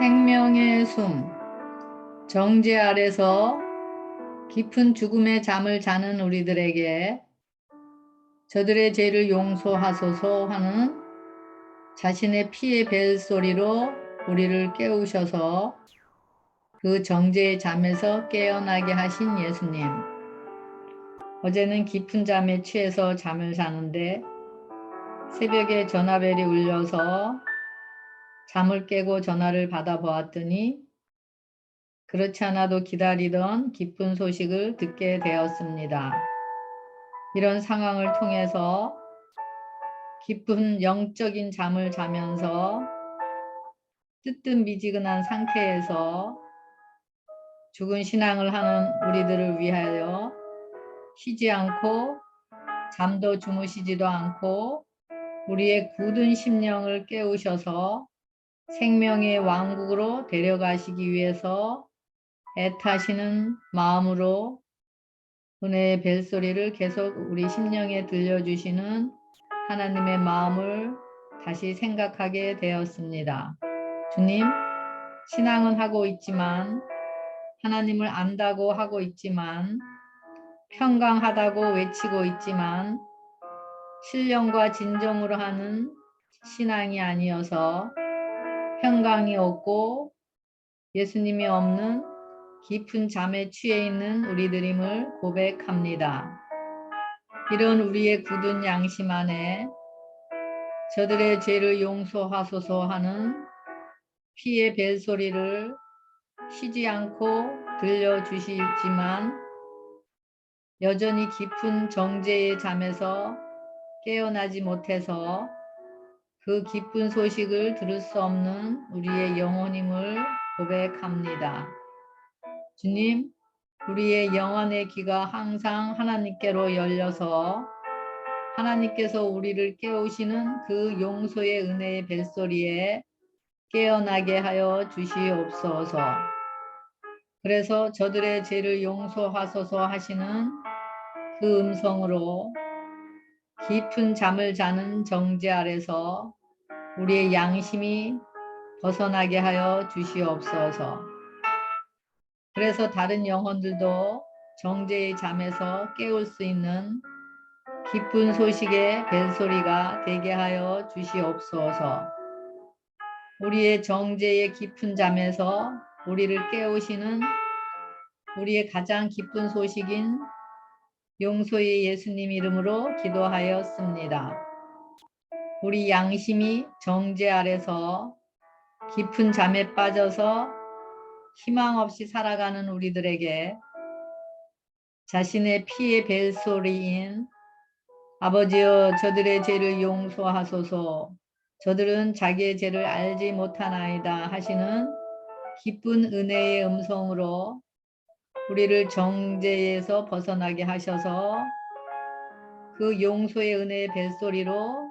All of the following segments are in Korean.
생명의 숨, 정제 아래서 깊은 죽음의 잠을 자는 우리들에게 저들의 죄를 용서하소서 하는 자신의 피의 벨소리로 우리를 깨우셔서 그 정제의 잠에서 깨어나게 하신 예수님. 어제는 깊은 잠에 취해서 잠을 자는데 새벽에 전화벨이 울려서 잠을 깨고 전화를 받아보았더니 그렇지 않아도 기다리던 기쁜 소식을 듣게 되었습니다. 이런 상황을 통해서 깊은 영적인 잠을 자면서 뜨뜻미지근한 상태에서 죽은 신앙을 하는 우리들을 위하여 쉬지 않고 잠도 주무시지도 않고 우리의 굳은 심령을 깨우셔서 생명의 왕국으로 데려가시기 위해서 애타시는 마음으로 은혜의 벨소리를 계속 우리 심령에 들려주시는 하나님의 마음을 다시 생각하게 되었습니다. 주님, 신앙은 하고 있지만 하나님을 안다고 하고 있지만 평강하다고 외치고 있지만 신령과 진정으로 하는 신앙이 아니어서 평강이 없고 예수님이 없는 깊은 잠에 취해 있는 우리들임을 고백합니다. 이런 우리의 굳은 양심 안에 저들의 죄를 용서하소서 하는 피의 벨소리를 쉬지 않고 들려주시지만 여전히 깊은 정죄의 잠에서 깨어나지 못해서 그 기쁜 소식을 들을 수 없는 우리의 영혼임을 고백합니다. 주님, 우리의 영혼의 귀가 항상 하나님께로 열려서 하나님께서 우리를 깨우시는 그 용서의 은혜의 벨소리에 깨어나게 하여 주시옵소서. 그래서 저들의 죄를 용서하소서 하시는 그 음성으로 깊은 잠을 자는 정죄 아래서 우리의 양심이 벗어나게 하여 주시옵소서. 그래서 다른 영혼들도 정죄의 잠에서 깨울 수 있는 기쁜 소식의 벨소리가 되게 하여 주시옵소서. 우리의 정죄의 깊은 잠에서 우리를 깨우시는 우리의 가장 기쁜 소식인 용서의 예수님 이름으로 기도하였습니다. 우리 양심이 정죄 아래서 깊은 잠에 빠져서 희망 없이 살아가는 우리들에게 자신의 피의 벨소리인 아버지여 저들의 죄를 용서하소서 저들은 자기의 죄를 알지 못하나이다 하시는 기쁜 은혜의 음성으로 우리를 정죄에서 벗어나게 하셔서 그 용서의 은혜의 벨소리로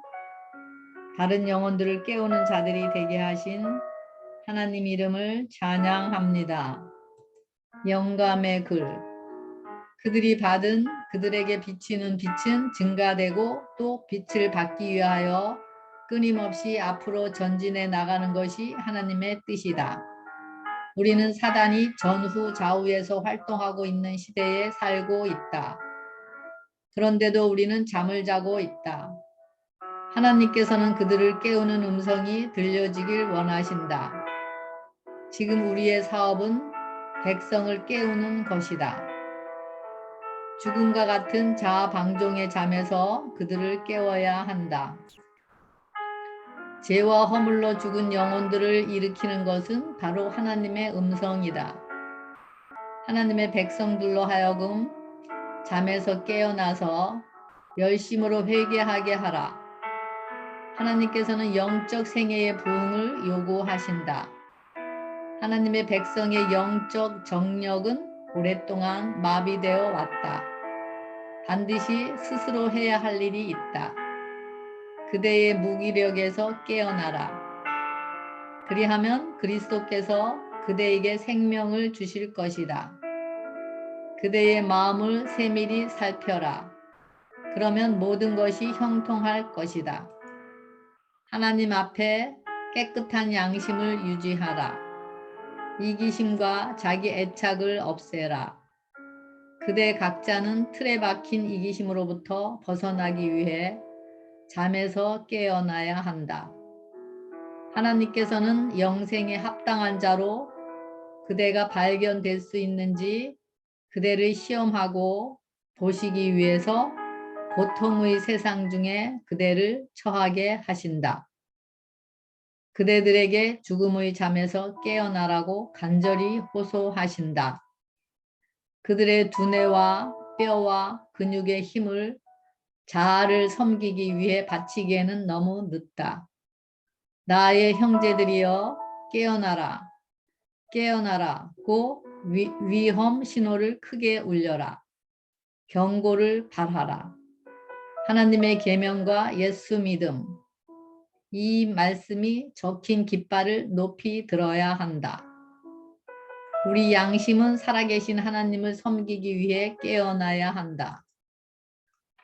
다른 영혼들을 깨우는 자들이 되게 하신 하나님 이름을 찬양합니다. 영감의 글. 그들이 받은 그들에게 비치는 빛은 증가되고 또 빛을 받기 위하여 끊임없이 앞으로 전진해 나가는 것이 하나님의 뜻이다. 우리는 사단이 전후 좌우에서 활동하고 있는 시대에 살고 있다. 그런데도 우리는 잠을 자고 있다. 하나님께서는 그들을 깨우는 음성이 들려지길 원하신다. 지금 우리의 사업은 백성을 깨우는 것이다. 죽음과 같은 자아 방종의 잠에서 그들을 깨워야 한다. 죄와 허물로 죽은 영혼들을 일으키는 것은 바로 하나님의 음성이다. 하나님의 백성들로 하여금 잠에서 깨어나서 열심으로 회개하게 하라. 하나님께서는 영적 생애의 부흥을 요구하신다. 하나님의 백성의 영적 정력은 오랫동안 마비되어 왔다. 반드시 스스로 해야 할 일이 있다. 그대의 무기력에서 깨어나라. 그리하면 그리스도께서 그대에게 생명을 주실 것이다. 그대의 마음을 세밀히 살펴라. 그러면 모든 것이 형통할 것이다. 하나님 앞에 깨끗한 양심을 유지하라. 이기심과 자기 애착을 없애라. 그대 각자는 틀에 박힌 이기심으로부터 벗어나기 위해 잠에서 깨어나야 한다. 하나님께서는 영생에 합당한 자로 그대가 발견될 수 있는지 그대를 시험하고 보시기 위해서 고통의 세상 중에 그대를 처하게 하신다. 그대들에게 죽음의 잠에서 깨어나라고 간절히 호소하신다. 그들의 두뇌와 뼈와 근육의 힘을 자아를 섬기기 위해 바치기에는 너무 늦다. 나의 형제들이여 깨어나라. 깨어나라고 위험 신호를 크게 울려라. 경고를 발하라. 하나님의 계명과 예수 믿음, 이 말씀이 적힌 깃발을 높이 들어야 한다. 우리 양심은 살아계신 하나님을 섬기기 위해 깨어나야 한다.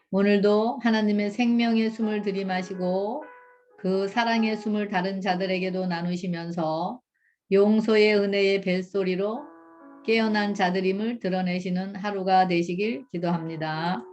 오늘도 하나님의 생명의 숨을 들이마시고 그 사랑의 숨을 다른 자들에게도 나누시면서 용서의 은혜의 벨소리로 깨어난 자들임을 드러내시는 하루가 되시길 기도합니다.